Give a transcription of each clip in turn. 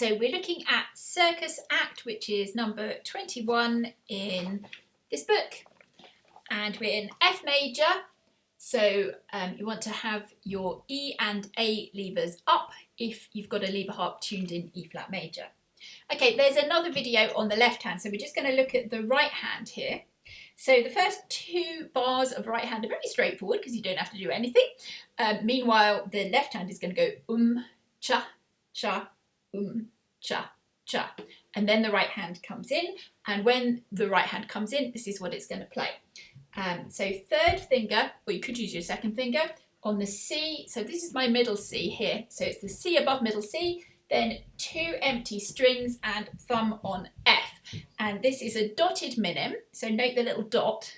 So we're looking at Circus Act, which is number 21 in this book. And we're in F major. So you want to have your E and A levers up if you've got a lever harp tuned in E flat major. Okay, there's another video on the left hand. So we're just going to look at the right hand here. So the first two bars of right hand are very straightforward because you don't have to do anything. Meanwhile, the left hand is going to go cha, cha, cha, cha. And then the right hand comes in. And when the right hand comes in, this is what it's going to play. So third finger, or you could use your second finger, on the C. So this is my middle C here. So it's the C above middle C, then two empty strings and thumb on F. And this is a dotted minim. So note the little dot.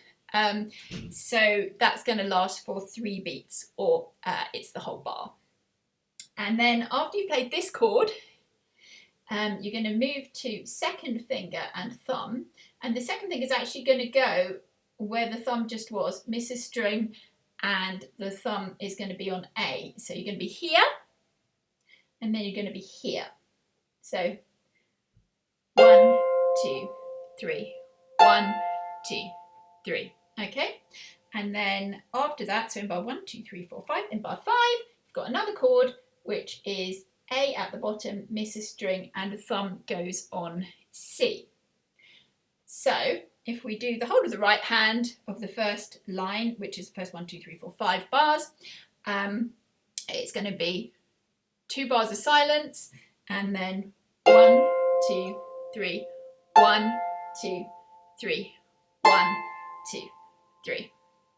So that's going to last for 3 beats, or it's the whole bar. And then after you played this chord, you're going to move to second finger and thumb. And the second finger is actually going to go where the thumb just was, miss a string, and the thumb is going to be on A. So you're going to be here, and then you're going to be here. So 1, 2, 3, 1, 2, 3. Okay, and then after that, so in bar 1, 2, 3, 4, 5, in bar 5, you've got another chord which is A at the bottom, miss a string, and the thumb goes on C. So if we do the whole of the right hand of the first line, which is the first 1, 2, 3, 4, 5 bars, it's going to be 2 bars of silence, and then 1, 2, 3, 1, 2, 3, 1, 2, 3.